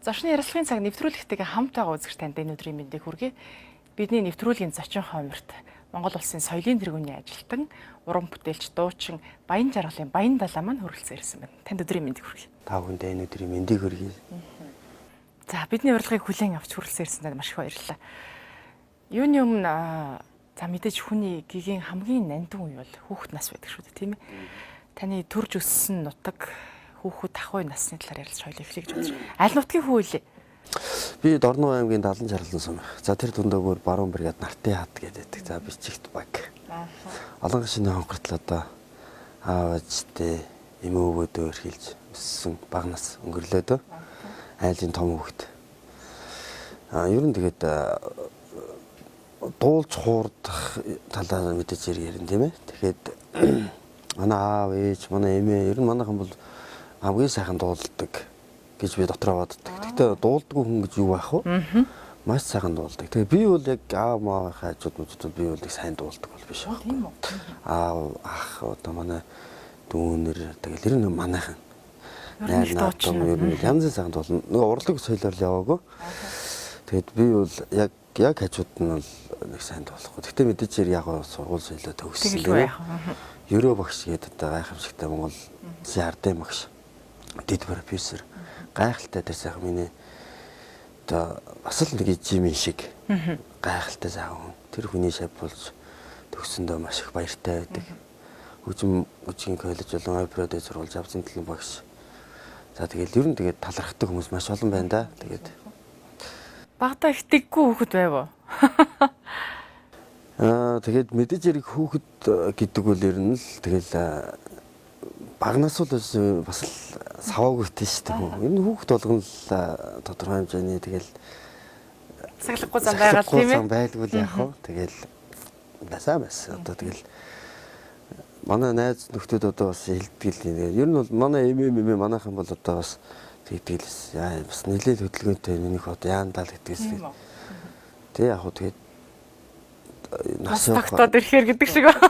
Зочны ярилцлагын цаг нэвтрүүлэгтэйгээ хамт байгаа үзэгч танд энэ өдрийн мэндийг хүргэе. Бидний нэвтрүүлгийн зочин хоморт Монгол улсын соёлын тэргүүний ажилтан, уран бүтээлч, дуучин, Баян жаргалын Баян далаа маань хүрэлцэн ирсэн байна. Танд өдрийн мэндийг хүргэе. Та бүхэндээ энэ өдрийн мэндийг хүргэе. За бидний урилгыг хүлээн авч хүрэлцэн ирсэнд маш их баярлалаа. Юуны өмнө за мэдээж хүний гигийн хамгийн нандин үе бол хүүхэд нас байдаг шүү дээ, тийм ээ. Таны төрж өссөн нутаг хүүхэд ах уй насны талаар ярилцж хоёул эхлэж үзье. Аль нутгийн хүү вэ? Би Дорнов аймгийн Далан Жарлан сум. За тэр дундаагөр баруун бригад Нартын хат гэдэг. За би чигт баг. Олон гашны хонхортлоо одоо аавчтэй эмээ өвгөөдөө өрхилж өссөн бага нас өнгөрлөөдөө. Айлын том хүүхэд. Ер нь тэгээд дуулж хуурдах талаар мэдээж ярина тийм ээ. Тэгэхээр манай аав ээж, манай эмээ ер нь манайхан бол хамгийн сайхан дуулдаг гэж би дотроо боддог. Гэхдээ дуулдаггүй хүн гэж юу байх вэ? Маш сайхан дуулдаг. Тэгээ би бол яг аав маа хайжууд мөчүүд би бол их сайн дуулдаг бол биш байна. Тийм үү? Аав ах одоо манай дүүнэр тэгэл ер нь манайхан. Найр наатан ер нь янз сайхан дуулна. Нөгөө урлаг соёлоор яваагүй. Тэгээд би бол яг хажууд нь бол нэг сайн дуулахгүй. Гэхдээ мэдээж яг сургууль соёлоо төгссөн тийм. Ерөө багш гэдэг одоо гайхамшигтай Монгол ардын багш. Дэд профессор гайхалтай тэр сайхан миний одоо бас л нэг жимийн шиг гайхалтай сайхан хүн. Тэр хүний шав болж төгсөндөө маш их баяртай байдаг. Хүчгийн коллеж болон ойпродыг сурвалж авсан төлөв багш. За тэгээд ер нь тэгээд талархдаг хүмүүс маш олон байна да. Тэгээд багтаа ихтэггүй хүүхэд байв уу? Тэгээд мэдээж яриг хүүхэд гэдэг үл ер нь л тэгэл багнаас л бас л саваагүйтэй шүү дээ. Ер нь хүүхэд болгоно л тодорхой хэмжээний тэгэл сахилахгүй зам байгаа тийм ээ. Байлгүй л яах вэ? Тэгэл бас одоо тэгэл манай найз нөхдөд одоо бас хэлдэг л ер нь бол манай эмээ манайхан бол одоо бас тэгдэг л бас нэлээд хөдөлгөөнтэй минийх одоо яандаа л гэдгээс тэг яг хөө тэгээд нас тогтоод ирэхээр гэдэг шиг байна.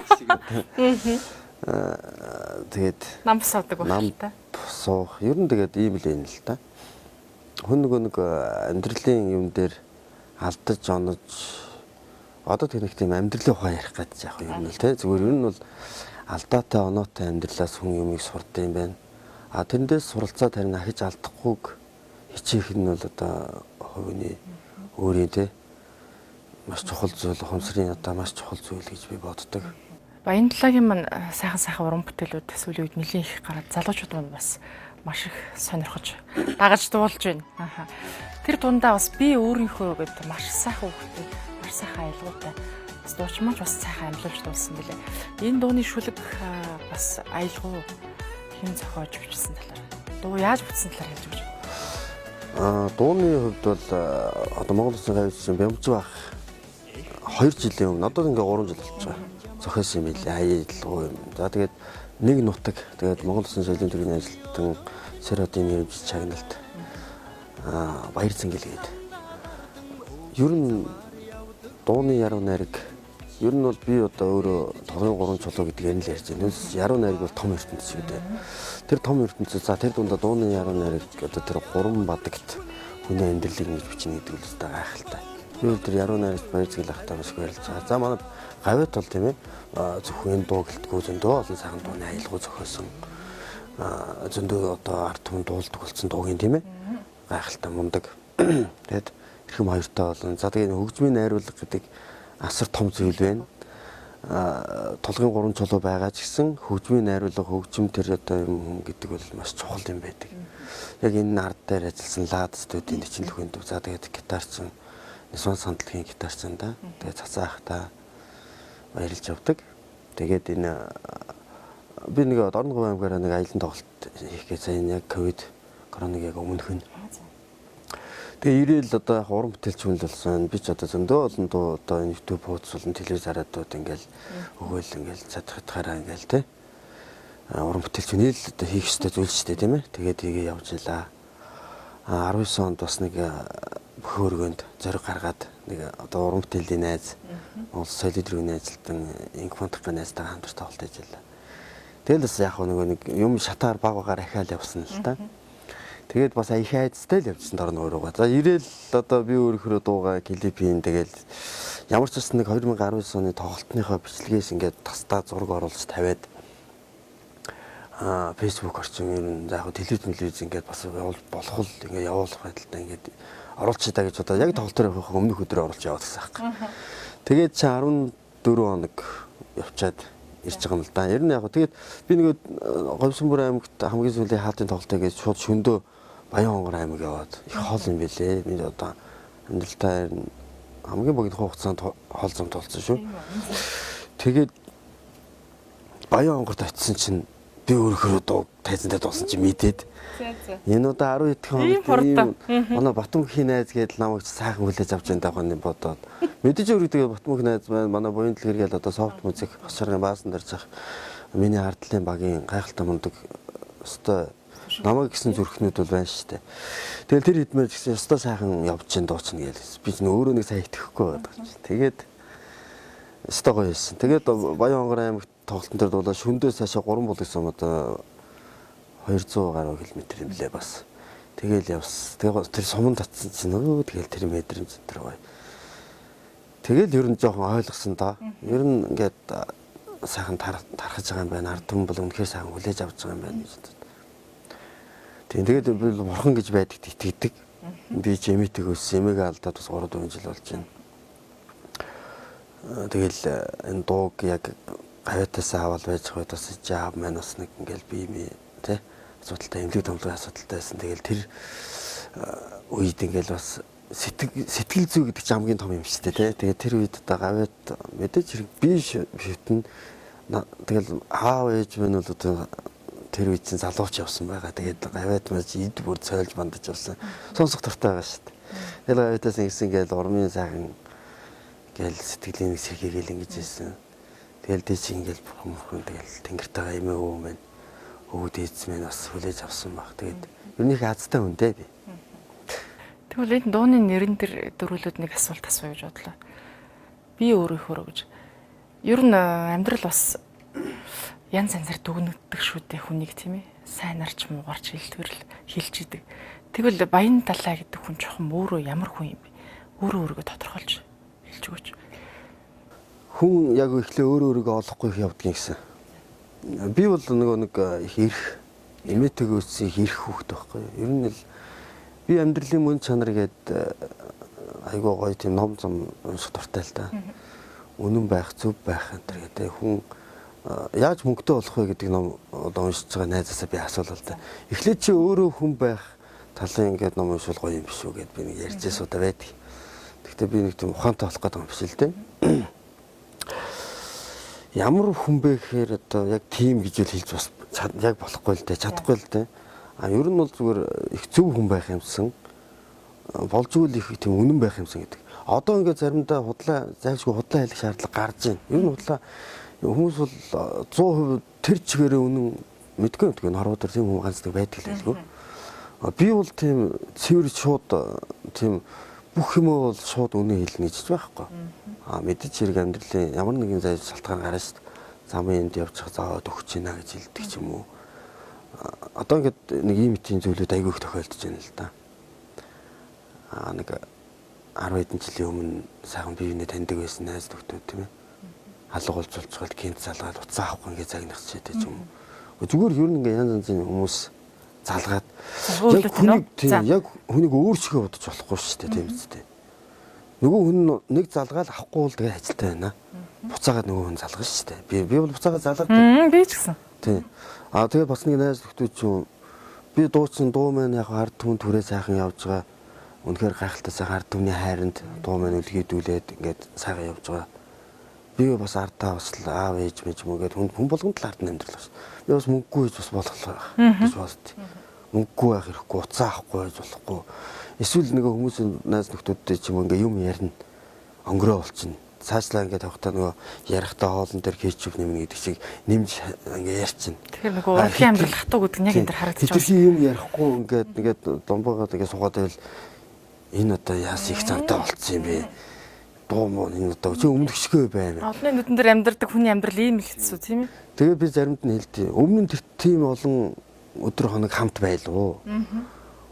Тэгээд нам суудаг байх та. Суух. Ер нь тэгээд ийм л юм л та. Хүн нэг амьдралын юм дээр алдаж онож одоо тэр нэг тийм амьдралын ухаан ярих гэж яах юм л те. Зүгээр ер нь бол алдаатай оноотой амьдралаас хүн юмыг сурдаг юм байна. Тэрнээс суралцаад харин ахиж алдахгүйг хичээх нь бол одоо хувийн өөрийн те маш чухал зүйл, ухамсарын одоо маш чухал зүйл гэж би боддог. Баян далаагийн маань сайхан уран бүтээлүүд сүүлийн үед нэлээд их гараад залуучууд маань бас маш их сонирхож дагаж дуулж байна. Тэр дундаа бас би өөрийнхөө гэдэг маш сайхан хүүхдээ, маш сайхан аялгаутай дуучмаач бас сайхан амьлуулж дуулсан билээ. Энэ дууны шүлэг бас аялгау хэн зохиож бичсэн талаар. Дуу яаж бүтсэн талаар хэлж өгч. Дууны хувьд бол одоо Монгол Улсын гавьчин Бямбж баг 2 жилийн өмнө одоо ингээ 3 жил болж байгаа. Зохиосон юм билээ. Аялалгуу юм. За тэгээд нэг нутаг тэгээд Монгол Улсын соёлын тэргийн ажилтан Сэродын нэрмж чагналт баяр цэнгэл гээд. Ер нь дууны яруу найраг ер нь бол би одоо өөрөө толгойн 3 чулуу гэдэг юм л ярьж байна. Яруу найраг бол том ертөнц шүү дээ. Тэр том ертөнц за тэр дундаа дууны яруу найраг одоо тэр 3 бадагт хүний амьдралыг ингэж бичнэ гэдэг л өстой гайхалтай. Би өөр яруу найрагч баяр цэнгэл ахтаа маш баярлж байгаа. За манай гавьт бол тийм ээ зөвхөн дуу гэлтгүү зөндөө олон сайхан дууны аялгау зохиосон зөндөө одоо ард түмэн дуулдаг болсон дуугийн тийм ээ гайхалтай мундаг. Тэгэд эрхэм хоёртой болон за тэгээ хөгжмийн найруулга гэдэг асар том зүйл байна. Толгойн 3 чулуу байгаа ч гэсэн хөгжмийн найруулга хөгжим тэр одоо юм гэдэг бол маш чухал юм байдаг. Яг энэ ард дээр ажилласан лад студийн нэчлэхэн дүү за тэгээд гитарчин Нисван сандлагын гитарчин да тэгээд цацаах та баярлж авдаг. Тэгээд энэ би нэг Дорнов аймгаараа нэг аялын тоглолт хийх гэж сайн яг ковид короныг яг өмнөх нь. Тэгээ ирээл одоо яг уран бүтээлч хүн л болсон. Би ч одоо зөндөө олон дуу одоо YouTube хуудас болон телевиз хараадууд ингээл өгөөл ингээл цадхатахаараа ингээл те. Уран бүтээлч хүн л одоо хийх ёстой зүйл шүү дээ тийм ээ. Тэгээд тгээ явж илаа. 19 онд бас нэг хөөргөнд зориг гаргаад нэг одоо уран бүтээлийн найз Монгол соёлын тэргүүний ажилтан инфонтгийн найзтайгаа хамтар тоглолт хийж байлаа. Тэгэл бас яг нэг юм шатаар баг багаар ахиал явсан л та. Тэгээд бас их айцтай л явжсан дор нөрөөгөө. За ирээл одоо би өөрөөрөө дуугаа клипийн тэгэл ямар ч бас нэг 2019 оны тоглолтныхоо бичлэгээс ингээд тастаа зураг оруулж тавиад Facebook орчин ер нь за яг телевиз ингээд бас болох л ингээд явуулах байдалтай ингээд оруулчихъя гэж одоо яг тоглолтоор явах өмнөх өдрөө оруулж яваад гэсэн хэрэг. Тэгээд чи 14 хоног явчаад ирж байгаа юм л да. Ер нь яг тэгээд би нэг Говьсонбөр аймагт хамгийн сүүлийн хаалтын тоглолтоо гэж шууд шөндөө Баян-Хонгор аймаг яваад их хол юм бэлээ. Би одоо амьдралтаа хамгийн богино хугацаанд хол зам толцсон шүү. Тэгээд Баян-Хонгорт очисон чинь би өөрөөрөө дуу тайзантай дуулсан чинь мэдээд энэ удаа 10 хэдхэн хоног манай Батмөнхийн найз гэдэл намайг сайхан хүлээж авч байгаа юм бодоод мэдээж өөрөө тэгээ Батмөнхийн найз маань манай буян дэлгэргээл одоо софт музик хосрын баасан дэрж ах миний ардлын багийн гайхалтай мундаг өстой намайг гэсэн зүрхнүүд бол байна шүү дээ. Тэгэл тэр хэдмээр гэсэн өстой сайхан явж чинь дуучна гээл би ч өөрөө нэг сайн итгэхгүй байдаг чинь. Тэгээд өстой гоё байсан. Тэгээд Баян-Хонгор аймагт тоглолтын дээр дуулаа шөндөөс цаашаа 3 булгасан одоо 200 гаруй километр юм лээ бас. Тэгэл явс. Тэгээ тэр суман татсан чинь тэгэл тэр мэдрэмж тэр гоё. Тэгэл ер нь жоохон ойлгосон да. Ер нь ингээд сайхан тархаж байгаа юм байна. Ард түмэн бол үнэхээр сайхан хүлээж авч байгаа юм байна гэж. Тэгээд би бурхан гэж байдагт итгэдэг. Би ч эмээтэйг өссөн. Эмээгээ алдаад бас 3-4 жил болж байна. Тэгэл энэ дууг яг гавьтаас аваад байж байгаа бас жаав маань бас нэг ингээл би юм тий асуудалтай эмнэлэг томлогын асуудалтай байсан. Тэгэл тэр үед ингээл бас сэтгэл зүй гэдэг чинь хамгийн том юм шүү дээ тий. Тэгээд тэр үед одоо гавьт мэдээж хэрэг би шивтэн тэгэл аав ээж минь бол одоо тэр үед чинь залууч явсан байгаа. Тэгээд гавьт маш эд бүр цойлж бандаж явсан. Сонсох дуртай байгаа шүү дээ. Тэгэл гавьтаас ингэсэн ингээл урмын сайхан гэл сэтгэлийн нэг сэргийгэл ингэж хэлсэн. Тэгэл дэ чи ингээл бурхан тэгэл тэнгэртэйгээ эмээ өвөө мэн өвөө дээдс мэн бас хүлээж авсан баг. Тэгээд ер нь их азтай хүн дээ би. Тэгвэл энэ дууны нэрэн дээр дөрвөлүүд нэг асуулт асууя гэж бодлоо. Би өөрийнхөө гэж. Ер нь амьдрал бас янз янзаар дүгнэгдэх шүү дээ хүнийг тийм ээ. Сайн нарч муугарч хэлдгэрл хэлж идэг. Тэгвэл Баян Далай гэдэг хүн жоохон өөрөө ямар хүн юм бэ? Өөрийгөө тодорхойлж хэлж өгөөч. Хүн яг ихлэ өөрөө өөрийгөө олохгүй их явдгийн гэсэн. Би бол нэг их эрх эмээтэйг өссөн их эрх хүүхэд байхгүй. Ер нь л би амьдралын мөн чанар гээд айгуу гоё тийм ном зам унших дуртай л да. Үнэн байх, зөв байх энэ гэдэг хүн яаж мөнгөтэй болох вэ гэдэг ном одоо уншиж байгаа найзаасаа би асуулаа л да. Эхлээд чи өөрөө хүн байх талын ингээд ном уншвал гоё юм биш үү гэд би нэг ярьжээс удаа байдаг. Гэхдээ би нэг тийм ухаантай болох гэдэг юм биш л дээ. Ямар хүн бэ гэхээр одоо яг тийм гэж хэлж бас яг болохгүй л дээ, чадахгүй л дээ. Ер нь бол зүгээр их зөв хүн байх юмсан. Болжгүй л их тийм үнэн байх юмсан гэдэг. Одоо ингээд заримдаа зайлшгүй худлаа хэлэх шаардлага гарч байна. Ер нь худлаа хүмүүс бол 100% тэр чигээрээ үнэн мэдгүй гэдэг нь харууд тэр тийм хүн ганц нэг байдаг л байлгүй. Би бол тийм цэвэр шууд тийм бүх юм бол шууд үнэ хэлнэ гэж байхгүй. Мэдээж хэрэг амьдралын ямар нэгэн зай шалтгаан гарна шүү дээ. Замын энд явж байгаа заавад өгч гинэ гэж хэлдэг ч юм уу. Одоо ингээд нэг ийм тийм зүйлүүд айгүй их тохиолдож байна л да. Нэг 10 хэдэн жилийн өмнө сайхан биений таньдаг байсан найз нөхдөд тийм ээ. Алга болж байгаа гинт залгаад уцаа авахгүй ингээд загнахч гэдэг ч юм уу. Зүгээр ер нь ингээд янз янзын хүмүүс залгаад яг хүнийг өөрсгөө бодож болохгүй шүү дээ тийм үстэй. Нөгөө хүн нэг залгаад авахгүй бол тэгээ ажилтай байна. Буцаагаад нөгөө хүн залгана шүү дээ. Би бол буцаагаад залгаад. Би ч гэсэн. Тийм. Тэгээ бас нэг найз нөхдөд чинь би дуучин дуу маань яг ард түмэн түрээ сайхан явж байгаа. Үнэхээр гайхалтай сайхан ард түмний хайранд дуу маань үлгийдүүлээд ингээд сайхан явж байгаа. Би бас ардаа бас аав ээж мэж юм гээд хүн болгонд л ард нь амьдрал бас. Би бас мөнгөгүй гэж бас болохлоо гэж бодд. Мөнгөгүй байх хэрэггүй, уцаа авахгүй байж болохгүй. Эсвэл нэг хүмүүс найз нөхдөдтэй ч юм ингээ юм ярина. Өнгөрөө болчихно. Цаашлаа ингээ тавхтаа нөгөө ярихтаа хоолн дээр хийчих нэмнэ гэдэг шиг нэмж ингээ ярьчихна. Тэгэхээр нөгөө урлагийн амьдрал хатуу гэдэг нь яг энэ дэр харагдаж байна. Тэр юм ярихгүй ингээд домбогоод ингээ суугаад байвал энэ одоо яас их цантай болцсон юм бэ? Дуу муу энэ одоо чи өмнөшгөө байна. Олонний нүдэн дээр амьдардаг хүний амьдрал ийм л хэцүү тийм ээ. Тэгээ би заримд нь хэлдэг. Өмнө нь тэр тийм олон өдөр хоног хамт байлгүй.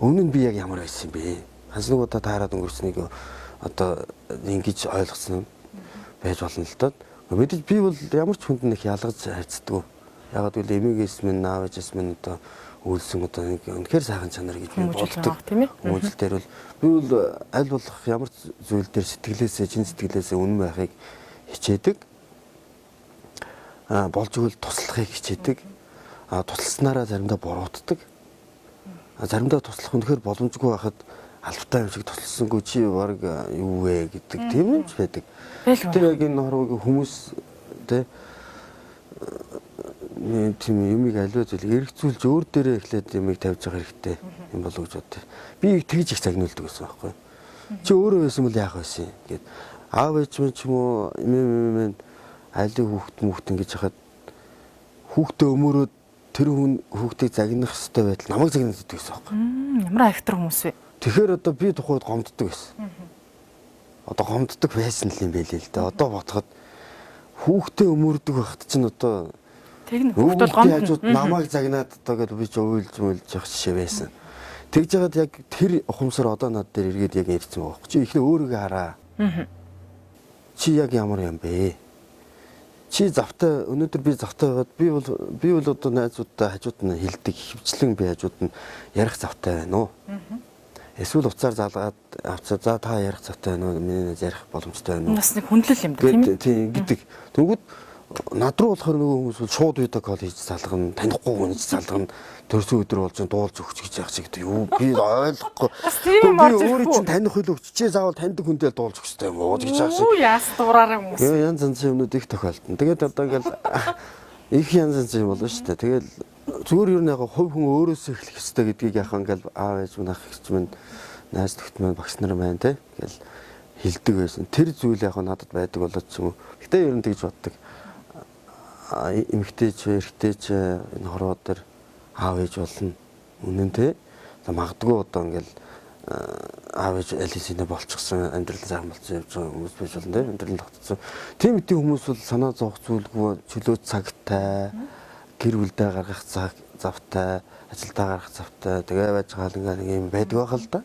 Өмнө нь би яг ямар байсан бэ? Ханс нэг удаа таарад өнгөрснийг одоо ингэж ойлгосон байж болно л доо. Мэдээж би бол ямар ч хүнд нэг ялгаж хайцдаг. Ягаад гэвэл эмээгээс минь наав ээжээс минь одоо үйлсэн одоо нэг үнэхээр сайхан чанар гэж би боддог. Хүмүүжил дээр бол би бол аль болох ямар зүйл дээр сэтгэлээсээ чин сэтгэлээсээ үнэн байхыг хичээдэг. Болж игэл туслахыг хичээдэг. Тусласнараа заримдаа буруутдаг. Заримдаа туслах үнэхээр боломжгүй байхад албатай юм шиг тусласангүй чи баг юу вэ гэдэг тийм юм ч байдаг. Тэр яг энэ хорвогийн хүмүүс тийм юмыг аливаа зүйл эргцүүлж өөр дээрээ эхлээд юмыг тавьж байгаа хэрэгтэй юм болов гэж боддог. Би тэгж их загнуулдаг гэсэн байхгүй. Чи өөрөө байсан бол яах байсан гэд аав ээж минь ч юм уу эмээ айлын хүүхд ингэж хахад хүүхдээ өмөрөөд тэр хүн хүүхдийг загнах хэрэгтэй байтал намайг загнаад иддэг гэсэн байхгүй. Ямар айхтар хүмүүс вэ? Тэгэхээр одоо би тухайд гомддог байсан. Одоо гомддог байсан юм байлээ л дээ. Одоо бодоход хүүхдээ өмөрдөг байхад чинь одоо тэг хүүхд бол гомддог намайг загнаад одоо гэж би ч уйлж явах жишээ байсан. Тэгж яагаад яг тэр ухамсар одоо над дээр эргээд яг ирсэн байгаа байхгүй. Чи ихлэ өөрийгөө хараа. Чи яг ямар юм бэ? Чи завтай өнөөдөр би завтай байгаад би бол одоо найзуудтай хажууд нь хилдэг хөвчлэн би хажууд нь ярих завтай байна уу? Эсвэл уцаар залгаад авцаа за та ярих завтай байна уу? Миний ярих боломжтой байна уу? Бас нэг хүндлэл юм да тийм гэдэг. Тэгвэл над руу болохоор нөгөө хүмүүс бол шууд видео кол хийж залгана, танихгүй хүн хийж залгана. Төрсөн өдөр болж дуулж өгч гэж яах шиг юу би ойлгохгүй. Би өөрөө чинь таних хөл өгч чи заавал таньдаг хүнтэй дуулж өгч хэрэгтэй юм уу гэж яах шиг. Юу яас дуураараа хүмүүс. Янз янзын юмнууд их тохиолдно. Тэгээд одоо ингээл их янз янз юм болно шүү дээ. Тэгээд зүгээр юу нэг хувь хүн өөрөөсөө эхлэх хэрэгтэй гэдгийг яхаа ингээл аав ээж минь ах эгч минь найз нөхд минь багш нар маань те ингээл хилдэг байсан. Тэр зүйл яг надад байдаг болоод ч юм уу. Гэтэ ер нь тэгж боддог. Эмэгтэйч эрэгтэйч энэ хорвоо дээр аав ээж болно. Үнэн те. Магадгүй одоо ингээл аав ээж алисинэ болчихсон амьдрал сайхан болчихсон явж байгаа хүмүүс байж болно те. Амьдрал тогтсон. Тийм үеийн хүмүүс бол санаа зовх зүйлгүй чөлөө цагтай гэр бүлдээ гаргах завтай, ажилдаа гарах завтай тэгээ байж байгаа нэг юм байдаг байх л да.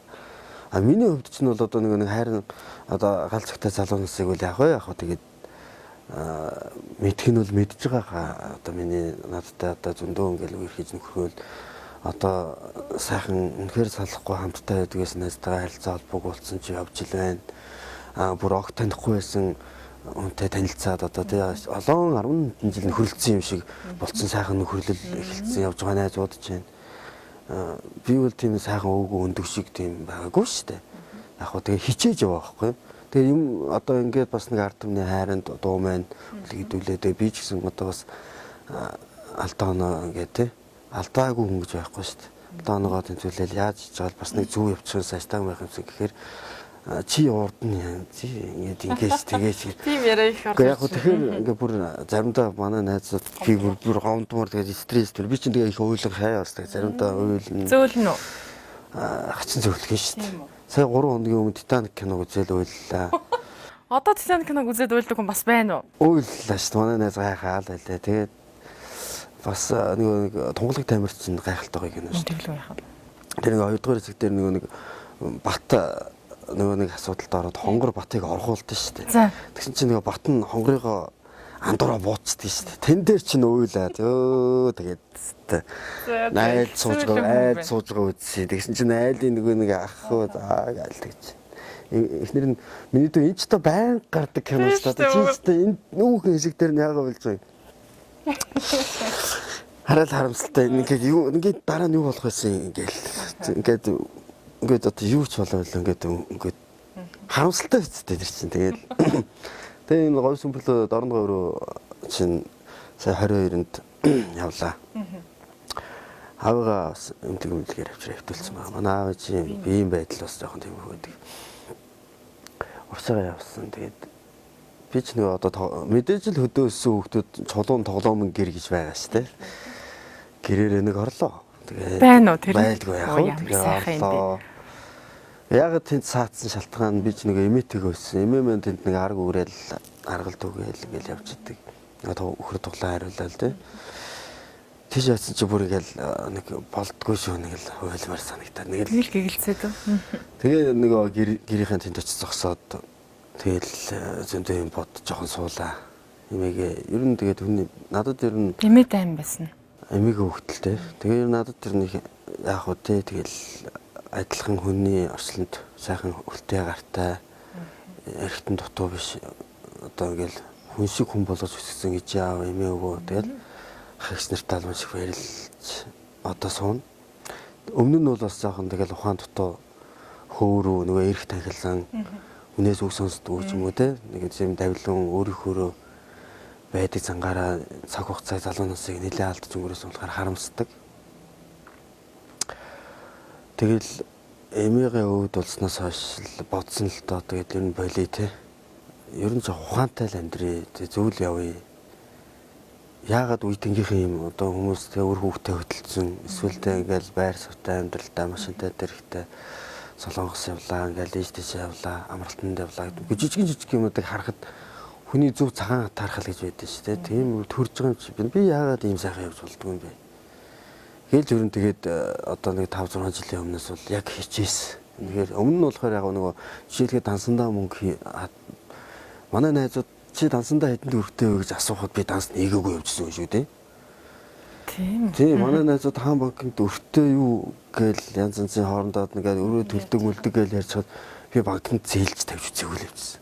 Миний хувьд ч нь бол одоо нэг хайр одоо галзахтай залуу насыг бол яг тэгээд мэдх нь бол мэдж байгаа. Одоо миний надтай одоо зөндөө ингээл үерхэж нөхрөөл одоо сайхан үнэхээр салахгүй хамттай байдгээс найзтайгаа харилцаа холбоог болсон чи явж ил байна. Бүр огт танихгүй байсан үнтэй танилцаад одоо тий олон 10 жил нөхөрлөсөн юм шиг болцсон сайхан нөхөрлөл эхэлсэн явж байгаа найзууд ч байна. Би бол тийм сайхан өвгөө өндөг шиг тийм байгаагүй шүү дээ. Яг хөө тэгээ хичээж яваа байхгүй. Тэгээ юм одоо ингээд бас нэг ард түмний хайранд дуу маань үлгэдүүлээ. Тэгээ би ч гэсэн одоо бас алдаа оноо ингээд тий алдаагүй хүн гэж байхгүй шүү дээ. Алдаа оноогоо тэнцвүүлэл яаж хийж байгаа бас нэг зүв явчихсан сайжтайг байх юмсан гэхээр чи урд нь ингээд ингэж тэгээс тийм яриа их орсон. Яг хөө тэгэхээр ингээд бүр заримдаа манай найзууд би бүр гомдмор тэгээд стресс төр би чинь тэгээ их уйлах хаяа бас тэгээд заримдаа уйлна. Зөөлнө үү? Хачин зөөлөх шүү дээ. Сая 3 хоногийн өмнө Титаник киног үзэл уйллаа. Одоо Титаник киног үзээд уйлдаг хүн бас байна уу? уу? Уйллаа шүү дээ. Манай найз гайхаал байлаа. Тэгээд бас нэг тунгалаг тамирч чинь гайхалтай кино шүү дээ. Тэр нэг 2 дугаар хэсэг дээр нэг бат нэг асуудалд ороод хонгор батыг орхуулдаг шүү дээ. Тэгсэн чинь нэг бат нь хонгорыгоо андуураа бууцдаг шүү дээ. Тэн дээр чинь уйлаад ёо тэгээд айл сууж байгаа үзсэн. Тэгсэн чинь айлын нэг ах айлдаг чинь. Эхнэр нь миний дөө энэ ч та байн гардаг кино шүү дээ. Чи ч энэ нүүхэн хэсэг дээр нь яагаад болж байгаа юм. Хараад харамсалтай ингээд дараа нь юу болох байсан ингээд одоо юу ч болоо ингээд харамсалтай хэвчтэй тэр чинь тэгээд тэгээ энэ говь сүмбэл дорногоо руу чинь сая 22-нд явлаа. Аавгаа эмгэлгээр авчраа хөвтүүлсэн байна. Манай аав чинь биеийн байдал бас жоохон тийм байдаг. Урсгаа явсан. Тэгээд би ч нэг одоо мэдээж л хөдөөсөн хүүхдүүд чулуун тоглоомын гэр гэж байгаа шүү дээ. Гэрээр нэг орлоо. Тэгээд байна уу тэр? Байлгүй яах вэ? Яг тэнд саацсан шалтгаан би ч нэг эмээтэйг өссөн. Эмээ мэн тэнд нэг арга үрээл аргал түгээл ингээл явж идэг. Өхөр туглаа хариулаад тий. тийш яатсан чи бүр ингээл нэг болдгоо шүү нэг л хуйлмаар санагтаа. Нэг л гэгэлцээд үү. тэгээ нөгөө гэрийнхэн тэнд очиж зогсоод тэгэл зөндөө юм бод жоохон суулаа. Эмээгээ ер нь тэгээд хүний надад ер нь Эмээ дайм байсан. эмээгээ хөвгтөлтэй. Тэгээ ер нь надад тэр нэг яах вэ те тэгэл адилхан хүний орчлонд сайхан үлтэй гартай эргэтэн дутуу биш одоо ингээл хүн шиг хүн болгож өсгсөн гэж яав эмээ өвөө тэгэл хагс нартай л шиг баярлж одоо суун. Өмнө нь бол бас жоохон тэгэл ухаан дутуу хөөрөө нөгөө эрх тахилан хүнээс үг сонсдог ч юм уу те нэг юм давилан өөрийнхөө байдаг цангаараа цаг хугацаа залуунасыг нэлээд алдаж өнгөрөөсөн болохоор харамсдаг. Тэгэл эмээгээ өвд болсноос хойш бодсон л доо тэгээд ер нь болий те. Ер нь жоох ухаантай л амьдрий зөвл явъя. Яагаад үе тэнгийнхэн юм одоо хүмүүс те өөр хүүхдээ хөдөлсөн эсвэл те ингээл байр суутай амьдралтай машинтай дэрхтэй солонгос явлаа ингээл ийш тийш явлаа амралтанд явлаа гэдэг жижиг юмудыг харахад хүний зөв цагаан атаархал гэж байдаг шүү дээ. Тийм үл төрж байгаа юм чи би яагаад ийм сайхан явж болдгоо юм бэ? Гээл ер нь тэгээд одоо нэг 5 6 жилийн өмнөөс бол яг хичээс. Тэгэхээр өмнө нь болохоор яг нөгөө жишээлбэл дансандаа мөнгө манай найзууд чи дансандаа хэдэн төгрөгтэй вэ гэж асуухад би данс нэгээгүй явжсэн шүү дээ. Тийм манай найзууд хаан банкнд өртөө юу гээл янз янзын хоорондоо нэгээд өрөө төлдөг мөлдөг гээл ярьчихад би банкнд зээлж тавьж үзээгүй л явжсэн.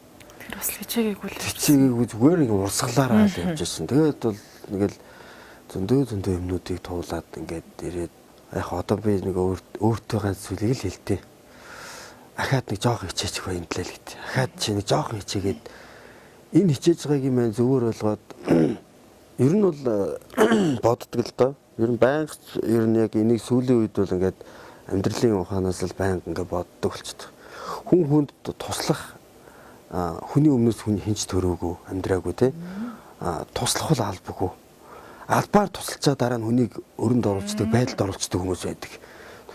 Тэр бас хичээгээгүй л. Хичээгээгүй зүгээр ингээ урсгалаараа л явж ирсэн. Тэгээд бол нэгэл зөндөө юмнуудыг туулаад ингээд ирээд яг одоо би нэг өөртөө ганц зүйлийг л хэлтээ. Ахаад нэг жоох хичээчих бай юм лээ л гэт. Ахаад чи нэг жоох хичээгээд энэ хичээж байгааг юм зөвөр болгоод ер нь бол боддог л доо. Ер нь байнга ер нь яг энийг сүүлийн үед бол ингээд амьдралын ухаанаас л байнга ингээд боддог болчихдог. Хүн хүнд туслах хүний өмнөөс хүн хинч төрөөгүй амьдраагүй те туслах бол албагүй албаар тусалчаа дараа нь хүнийг өрөнд оруулцдаг байдалд оруулцдаг хүмүүс байдаг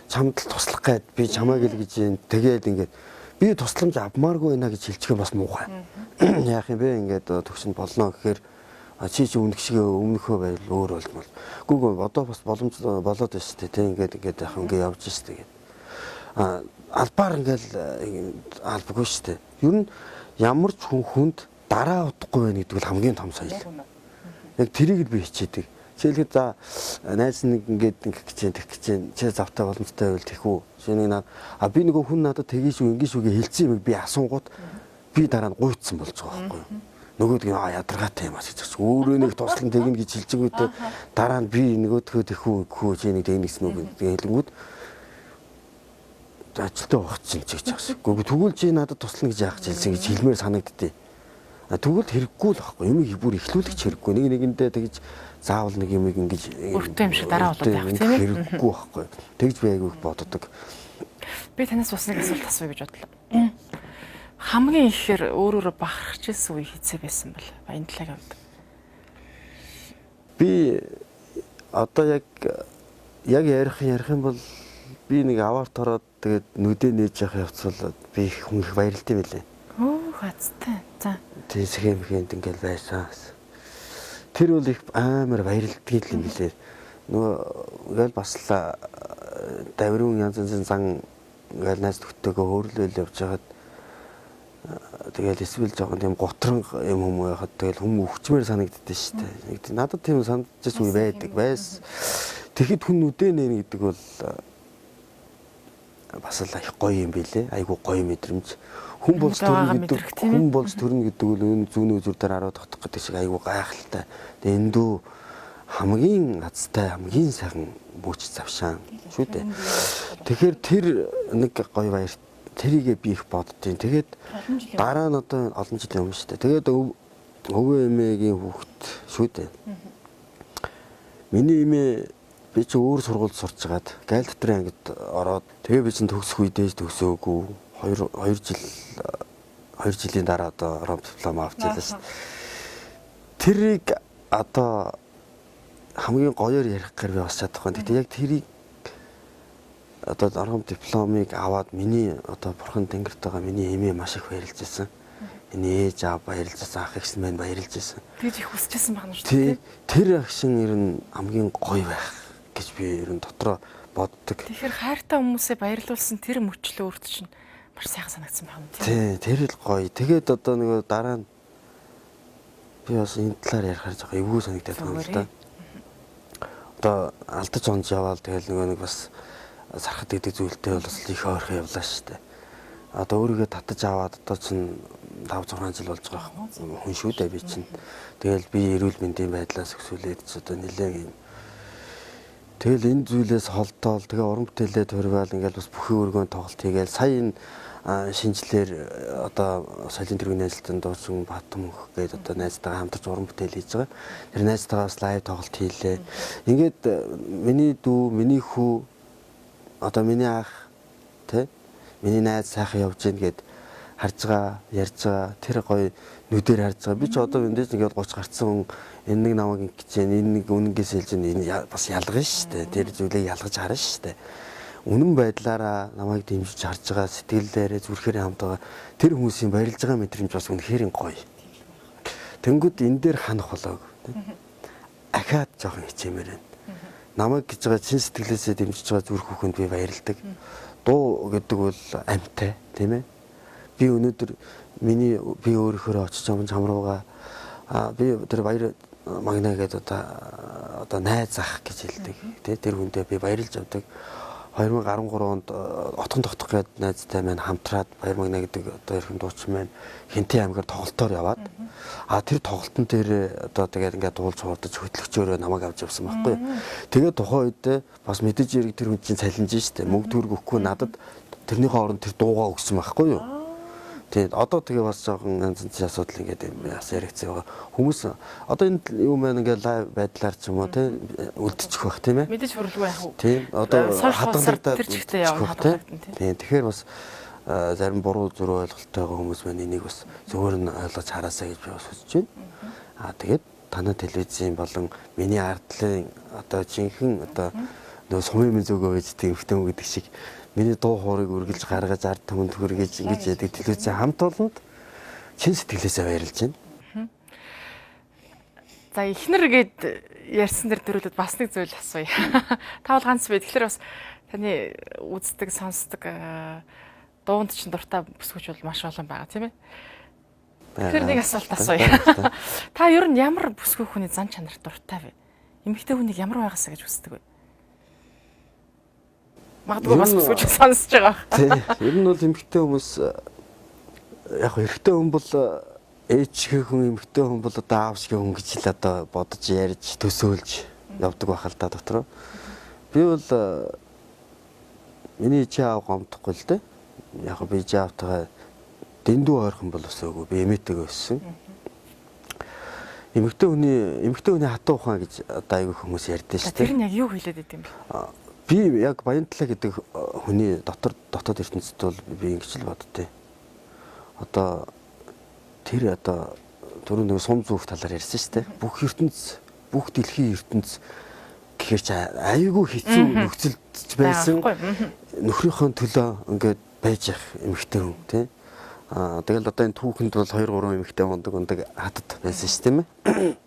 чамд л туслах гээд би чамааг л гэж юм тэгээд ингээд би тусламж авмааргүй байна гэж хэлчихээ бас муухай яах юм бэ ингээд төгсөнд болно гэхээр чи өмнөхөө байл өөр болмол гүг одоо бас боломж болоод байна шүү дээ те ингээд яах ингээд явж шүү дээ албаар ингээд албагүй шүү дээ ер нь ямар ч хүнд дараа удахгүй байх гэдэг нь хамгийн том соёл. Яг тэрийг л би хичээдэг. Жишээлбэл за найз нэг ингээд тех гэж чи завтай боломжтой байвал тэхүү. Шинийг наад би нөгөө хүн надад тгий шүү ингэ шүүгээ хэлсэн юм би асуугууд би дараа нь гуйцсан болж байгаа байхгүй юу. Нөгөөд нь ядаргаатай юм аа гэж хэлсэн. Өөрөө нэг туслан тэгнэ гэж хэлж байгаатай дараа нь би нөгөөдхөө тэхүү чи нэг тэгнэс нүг хэлэнгүүд ажилтаа ухацсан ч гэж байгаа. Гэхдээ тэгвэл чи надад туслана гэж яах гэж хэлсэн гэж хэлмээр санагддээ. Тэгвэл хэрэггүй л байхгүй. Юм бүр ихлүүлэгч хэрэггүй. Нэг нэгэндээ тэгж заавал нэг юм ингэж өртөө юм шиг дараа болоод явах тийм ээ. Хэрэггүй байхгүй. Тэгж би айгүй боддог. Би танаас бас нэг асуулт асууя гэж бодлоо. Хамгийн ихээр өөрөөрөө бахархаж ирсэн үе хэзээ байсан бэл Баянтлагийн хувьд. Би одоо яг ярих юм бол би нэг аваар тороод тэгээд нүдэ нээж явах явцвал би хүн их баярлалтай байлээ. Хацтай. За. Тийм схемхэнд ингээл байсан. Тэр бол их амар баярлалтай юм билээ. Нөгөө ингээл бас л даврын янз янзын зан ингээл найз төгтөөгөө хөөрлөөл явж хагаад тэгэл эсвэл жоохон тийм готрон юм хүмүүс байхад тэгэл хүмүүс өвчмөр санагддээ шүү дээ. Нэг надад тийм санагдаж үе байдаг. Тэгэхэд хүн нүдэ нэ гэдэг бол бас л их гоё юм билээ. Айгу гоё мэдрэмж. Хүн болж төрнө гэдэг бол энэ зүүн үзүр дээр хараад тогтох гэдэг шиг айгу гайхалтай. Тэгээ эндүү хамгийн азтай хамгийн сайхан бүүч завшаан шүү дээ. Тэгэхээр тэр нэг гоё баяр тэрийгээ би их боддیں۔ Тэгээд дараа нь одоо олон жилийн өмнө шүү дээ. Тэгээд өвөө эмээгийн хүүхэд шүү дээ. Миний эмээ би ч өөр сургуульд сурчгаад гайл дотрын ангид ороод тэгээ би чинь төгсөх үедээ төгсөөгүй 2 жилийн дараа одоо орон диплом авчихлаа шүү. Тэрийг одоо хамгийн гоёор ярих гэж би бас чадахгүй. Тэгтээ яг тэрийг одоо орон дипломыг аваад миний одоо бурхан тэнгэрт байгаа миний эмээ маш их баярлж байсан. энэ ээж аав баярлажсэн, ах эгс маань баярлж байсан. Тэгж их хүсчихсэн байна шүү дээ. Тэр агшин ер нь хамгийн гоё байх гэж би ер нь дотроо боддог. Тэгэхээр хайртай хүмүүсээ баярлуулсан тэр мөчлөө өөрт чинь маш сайхан санагдсан байна тийм. Тий, тэр л гоё. Тэгээд одоо нэг дараа нь би бас энэ талаар ярихаар жоохон эвгүй санагдаад байна л да. Одоо алдаж онж яваал тэгэл нэг бас сархад гэдэг зүйлтэй бол бас их ойрхон явлаа шүү дээ. Одоо өөрийгөө татаж аваад одоо чинь 5-6 жил болж байгаа хүн шүү дээ би чинь. Тэгэл би эрүүл мэндийн байдлаас өсвөлээд одоо нэлээд юм. Тэгэл энэ зүйлээс холдоол тэгээ уран бүтээлээ төрвөл ингээл бас бүхий өргөөн тоглолт хийгээл сая энэ шинжлэр одоо соёлын тэргүүний ажилтнанд дуучин Баатмөнх гээд одоо найзтайгаа хамтарч уран бүтээл хийж байгаа. Тэр найзтайгаа бас лайв тоглолт хийлээ. Ингээд миний дүү, миний хүү одоо миний ах тий миний найз сайхан явж гин гэд харж байгаа, ярьж байгаа. Тэр гоё нүдээр харж байгаа. Би ч одоо эндээс ингээд 30 гарцсан хүн энэ нэг намайг ингэж энэ нэг үнэнгээс хэлж энэ бас ялгана шүү дээ. Тэр зүйлийг ялгаж харна шүү дээ. Үнэн байдлаараа намайг дэмжиж харж байгаа сэтгэлээрээ зүрхээр хамт байгаа тэр хүмүүсийн баярлж байгаа мэдрэмж бас үнэхээр гоё. Тэнгүүд энэ дээр ханах болоог. Ахаад жоохон хичээмээр байна. Намайг гэж байгаа чин сэтгэлээсээ дэмжиж байгаа зүрх хүүхэнд би баярлдаг. Дуу гэдэг бол амьтай тийм ээ. Би өнөөдөр би өөрөөхөө очиж байгаа хамрууга би тэр баяр магнаа гэдэг одоо найз ах гэж хэлдэг. Тэр хүндээ би баярлж авдаг. 2013 онд отхон тогтох гээд найзтай маань хамтраад баяр магнаа гэдэг одоо эрхэм дуучин маань Хинтээ аймгаар тоглолтоор яваад тэр тоглолтын дээр одоо тэгээд ингээд дуулж хурдаж хөтлөгчөөрөө намайг авч явсан байхгүй. Тэгээд тухайн үед бас мэдээж яриг тэр хүн чинь цалинж штэ мөнгө төгрөг өгөхгүй надад тэрнийхээ оронд тэр дуугаа өгсөн байхгүй юу. Тэгээд одоо тэгээ бас жоохон янз янзын асуудал ингээд бас яригдсан байгаа. Хүмүүс одоо энэ юу маань ингээд лайв байдлаар ч юм уу тий үлдчих байх тийм ээ. Мэдээж хүрэлгүй яах вэ? Тийм одоо хадгалагдаад тэр чигтээ явна хадгалагдана тийм. Тэгэхээр бас зарим буруу зөрүү ойлголттой байгаа хүмүүс маань энийг бас зөвөр нь ойлгож хараасаа гэж би бас хүсэж байна. Тэгээд танай телевизийн болон миний ардлын одоо жинхэнэ одоо нөө сумын зөөгөө байждаг өвтөн гэдэг шиг миний дуу хоорыг үргэлж гаргаж ард түмэнд хүргэж ингэж яадаг телевизийн хамт олонд чин сэтгэлээсээ баярлж байна. За ихнэр гээд ярьсан дөрөлд бас нэг зүйл асууя. Та бол ганц бай. Тэгэхээр бас таны үздэг, сонсдог дуунд чинь дуртай бүсгүүч бол маш олон байгаа тийм ээ. Тэгэхээр нэг асуулт асууя. Та ер нь ямар бүсгүй хүний зан чанар дуртай вэ? Эмэгтэй хүнийг ямар байгаасаа гэж хүсдэг вэ? Магадгүй бас бүсгүүч сонсож байгаа. Тийм. Ер нь бол эмэгтэй хүмүүс яг эрэгтэй хүн бол ээж шиг хүн эмэгтэй хүн бол одоо аав шиг хүн гэж л одоо бодож ярьж төсөөлж явдаг байх л да дотроо. Би бол миний чи аав гомдохгүй л дээ. Яг би чи аавтайгаа дэндүү ойрхон бол өсөөгүй. Би эмээтэйгээ өссөн. Эмэгтэй хүний хатуу ухаан гэж одоо айгүй хүмүүс ярьдээ шүү дээ. Тэр нь яг юу хэлээд байд юм бэ? Би яг Баянтлаа гэдэг хүний дотоод ертөнцид бол би ингэж л боддتي. Одоо тэр одоо түрүү нэг сум зүөх талаар ярьсан шүү дээ. Бүх ертөнц, бүх дэлхийн ертөнц гэхэр чи айгүй хэцүү нөхцөлд байсан. Нөхрийнхөө төлөө ингээд байж явах эмэгтэй хүн тий. Тэгэл одоо энэ түүхэнд бол 2-3 эмэгтэй ундаг хатад байсан шүү тийм ээ.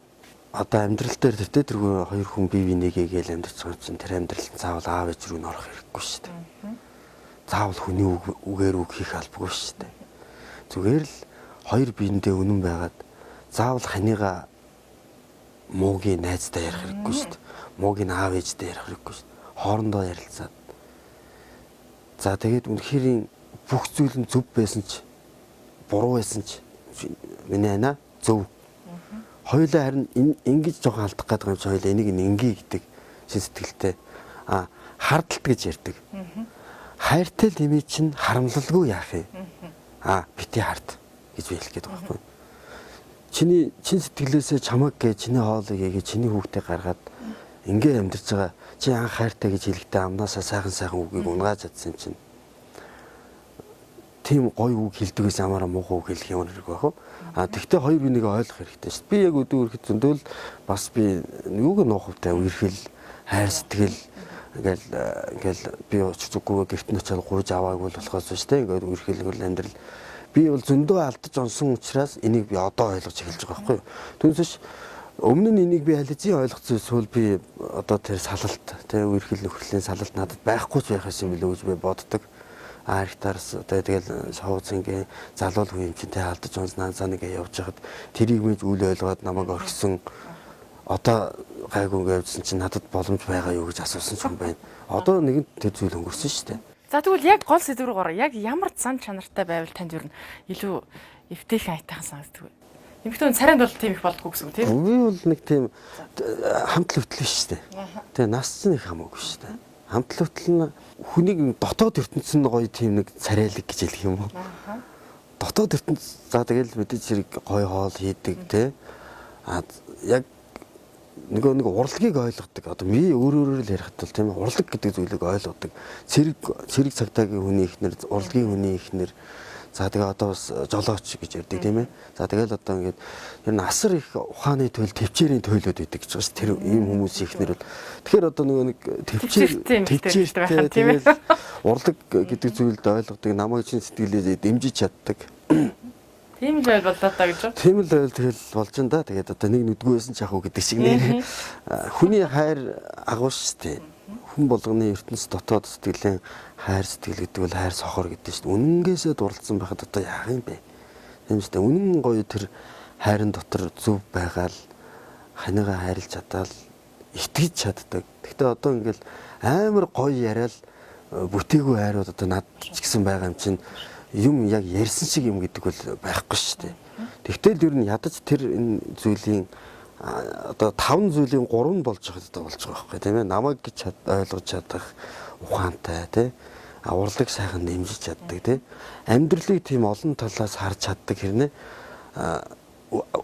Одоо амьдрал дээр тэргүй хоёр хүн бие бинийгээ гээл амьдарч байгаа чинь тэр амьдрал заавал аав ээж рүү н орох хэрэггүй шүү дээ. Заавал хүний үгээр үг хийх албагүй шүү дээ. Зүгээр л хоёр биендээ үнэн байгаад заавал ханыгаа муугийн найзтай ярих хэрэггүй шүү дээ. Муугийн аав ээжтэй ярих хэрэггүй шүү дээ. Хоорондоо ярилцаад. За тэгээд үнэхэрийн бүх зүйл нь зөв байсан ч буруу байсан ч миний анаа зөв. Хоёулаа харин ингэж жоохон алдах гэдэг юм чи хоёулаа энийг ингээ гэдэг шин сэтгэлтэй хардалт гэж ярьдаг. Хайртай л имий чинь харамлалгүй яах юм. Бити хард гэж би хэлэх гээд байгаа байхгүй. Чиний чин сэтгэлээсээ чамаг гэж чиний хоолыг ээгээ чиний хүүхдээ гаргаад ингээ амьдарч байгаа. Чи анх хайртай гэж хэлэхдээ амнаасаа сайхан үгийг унгааж чадсан чинь тийм гоё үг хэлдэг гэсэн амаараа муухай үг хэлэх юм хэрэг байх уу? Тэгвэл хоёр бинийг ойлгох хэрэгтэй шүү дээ. Би яг өдөө ирэхэд зөндөл бас би юуг нуухавтай үерхэл хайр сэтгэл ингээл би очиж зүггүй гэрт нь очиад гуйж аваагүй болохоос шүү дээ. Ингээд үерхэлгэл амьдрал Би бол зөндөө алдаж онсон учраас энийг би одоо ойлгож эхэлж байгаа байхгүй юу. Түүнээс өмнө нь энийг би ализийн ойлгоцсон эсвэл би одоо тэр салалт тэ үерхэл нөхрөлийн салалт надад байхгүй ч байх юм билүү гэж би боддог. Архитарс одоо тэгэл шоуцингийн залуу хүн юм чинь тэ алдаж онснаа нэг явж хахад тэрийг мэж үл ойлгоод намайг орхисон одоо гайгүй явжсан чинь надад боломж байгаа юу гэж асуусан ч юм байна. Одоо нэгэн тэр зүйл өнгөрсөн шүү дээ. За тэгвэл яг гол сэдв рүү гараа. Яг ямар зан чанартай байвал танд юу илүү эвтэйхэн айтайхан санагддаг вэ? Эмэгтэй хүн царайнд бол тийм их болдгоо гэсэн үг тийм. Би бол нэг тийм хамтл хөтлөн шүү дээ. Тэгээ нас чинь их хамаагүй шүү дээ. Хамтл хөтлөн хүнийг дотоод ертөнцийн гоё тийм нэг царайлаг гэж хэлэх юм уу? Дотоод ертөнц за тэгэл мэдээж хэрэг гоё хоол хийдэг те. Яг нэг урлагийг ойлгодог. Одоо би өөрөөр л ярихад бол тийм урлаг гэдэг зүйлийг ойлгодог. Цэрэг цагтаагийн хүний ихнэр, урлагийн хүний ихнэр. За тэгээ одоо бас жолооч гэж ярьдаг тийм ээ. За тэгэл одоо ингээд ер нь асар их ухааны тойл, төвчээрийн тойлоод байдаг гэж байна ш. Тэр ийм хүмүүсийн ихнэр бол. Тэгэхээр одоо нэг төвчээртэй тийм ээ. Урлаг гэдэг зүйлд ойлгодог, намайг чин сэтгэлээ дэмжиж чаддаг. Тийм л байл болоо та гэж. Тийм л байл тэгэл болж энэ да. Тэгээд одоо нэг нүдгүйсэн ч ах уу гэдэг шиг нэр. Хүний хайр агууш штэ. Хүн болгоны ертөнц дотоод сэтгэлийн хайр сэтгэл гэдэг бол хайр сохор гэдэг шүү дээ. Үнэнгээсээ дурлцсан байхад одоо яах юм бэ? Тийм шүү дээ. Үнэн гоё тэр хайрын дотор зөв байгаал ханигаа хайрлж чадаал итгэж чаддаг. Гэхдээ одоо ингээл амар гоё яриад бүтээгүй хайрууд одоо над ч гэсэн байгаа юм чинь юм яг ярьсан шиг юм гэдэг бол байхгүй шүү дээ. Тэгтэл ер нь ядаж тэр энэ зүйлийн одоо 5 зүйлийн 3 болж байгаа байхгүй тийм ээ. Намайг гэж ойлгож чадах ухаантай тий. Урлаг сайхан нэмжиж чаддаг тий. Амьдралыг тийм олон талаас харж чаддаг хэрнээ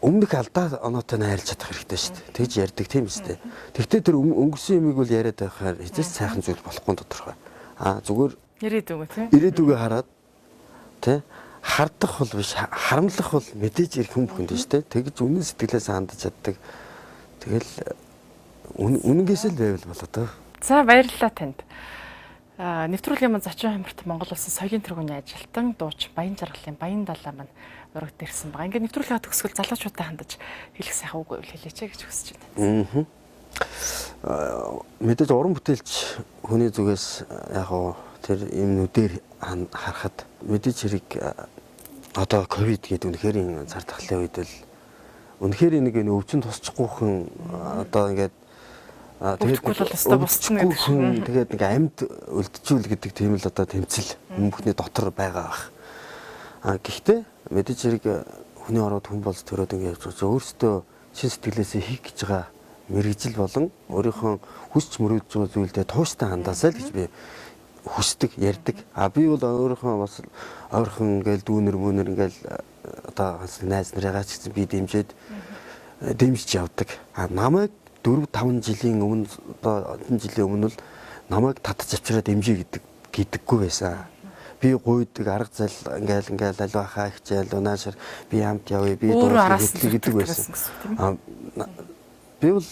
өмнөх алдаа оноотой найрлж чадах хэрэгтэй шүү дээ. Тэгж ярьдаг тийм үстэй. Тэгтээ тэр өнгөрсөн юмыг бол яриад байхаар хэзээ сайхан зүйл болохгүй тодорхой. Зүгээр ирээдүгөө тий. Ирээдүгөө хараад тий хардах бол биш харамлах бол мэдээж ирэх хүн бүхэнд шүү дээ. Тэгж үнэн сэтгэлээс хандаж чаддаг. Тэгэл үнэнээс л байвал болоо доо. За баярлалаа танд. Нэвтрүүлгийн маань Зочин Хамарт Монгол Улсын соёлын тэргүүний ажилтан дууч Баян Жаргалын Баян далаа маань урагт ирсэн байгаа. Ингээд нэвтрүүлгээ төгсгөл залуучуудаа хандаж хэлэх сайхан үг байвал хэлээч гэж хүсэж байна. Мэдээж уран бүтээлч хүний зүгээс яг уу тэр юм нүдээр харахад мэдээж хэрэг одоо ковид гэдэг үнэхээр цар тахлын үед л үнэхээр нэг өвчин тусчихгүй хүн одоо ингээд тэгээд тэгээд нэг амьд үлдчихүүл гэдэг тийм л одоо тэмцэл хүмүүхний дотор байгаа бах. Гэхдээ мэдээж хэрэг хүний ороод хүн болж төрөөд ингээд явж байгаа өөртөө шин сэтгэлээсээ хийх гэж байгаа мэрэгжил болон өөрийнхөө хүсч мөрөөдж байгаа зүйлдээ тууштай хандаасаа л гэж би хүсдэг, ярьдаг. Би бол өөрийнхөө бас ойрхон ингээл дүүнер мөнөр ингээл одоо найз нарыгаа ч гэсэн би дэмжиж явдаг. Намайг 4-5 жилийн өмнө одоо одон жилийн өмнө л намайг татж авчираа дэмжиж гэдэггүй байсан. Би гуйдаг арга зал ингээл аливаа хаа хичээл унаашаар би хамт явъя би дуурлага гэдэг байсан. Би бол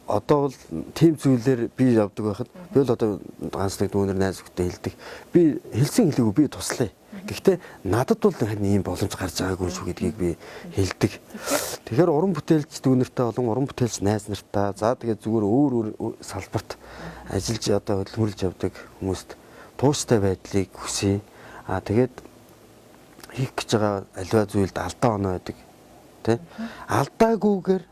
одоо бол тийм зүйлээр би явдаг байхад би бол одоо ганц нэг дүүнер найз хүүхдээ хэлдэг. Би хэлсэн хэлээгүй би туслая. Гэхдээ надад бол ийм боломж гарч байгаагүй шүү гэдгийг би хэлдэг. Тэгэхээр уран бүтээлч дүүнертэй болон уран бүтээлч найз нартай за тэгээд зүгээр өөр салбарт ажиллаж одоо хөдөлмөрлж явдаг хүмүүст тууштай байдлыг хүсье. Тэгээд хийх гэж байгаа аливаа зүйлд алдаа оноо байдаг. Тэ? Алдаагүйгээр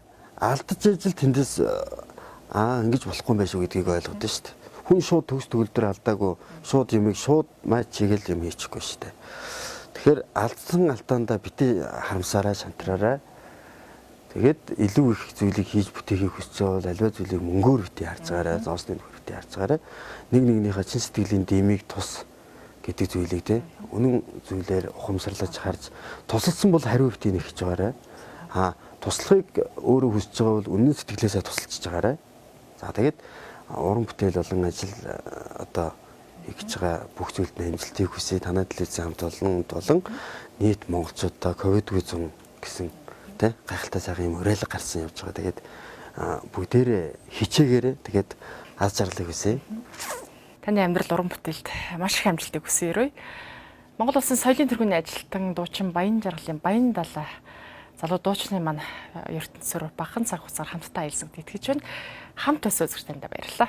алдаж ижил тэндээс ингэж болохгүй юм байх шүү гэдгийг ойлгоод шүү дээ. Хүн шууд төгс төгөлдөр алдаагүй шууд юмыг шууд маа чигээл юм хийчихгүй шүү дээ. Тэгэхээр алдсан алдаандаа битээ харамсаарай, шантраарай. Тэгээд илүү их зүйлийг хийж бүтээхийг хүсэж байгаа бол аливаа зүйлийг мөнгөөр битээ харж байгаарай, зоосны нөхөр битээ харж байгаарай. Нэг нэгнийхээ чин сэтгэлийн дэмийг тус гэдэг зүйлийг те үнэн зүйлээр ухамсарлаж харж тусалсан бол хариу битээ нэг хийж байгаарай. Туслахыг өөрөө хүсэж байгаа бол үнэн сэтгэлээсээ тусалж байгаарай. За тэгээд уран бүтээл болон ажил одоо хийж байгаа бүх зүйлд амжилтыг хүсье. Танай телевизийн хамт болон нийт монголчуудаа ковид 19 гэсэн тэ гайхалтай сайхан юм уриалга гарсан явж байгаа. Тэгээд бүгдээрээ хичээгээрээ тэгээд аз жаргалыг хүсье. Таны амьдрал уран бүтээлд маш их амжилтыг хүсье өрөө. Монгол Улсын соёлын тэргүүний ажилтан дуучин Баян Жаргалын Баян далай залуу дуучны маань ертөнцөөр бахан цаг хугацаар хамтдаа аялсан гэд итгэж байна. Хамт бас үзэгч танд баярлалаа.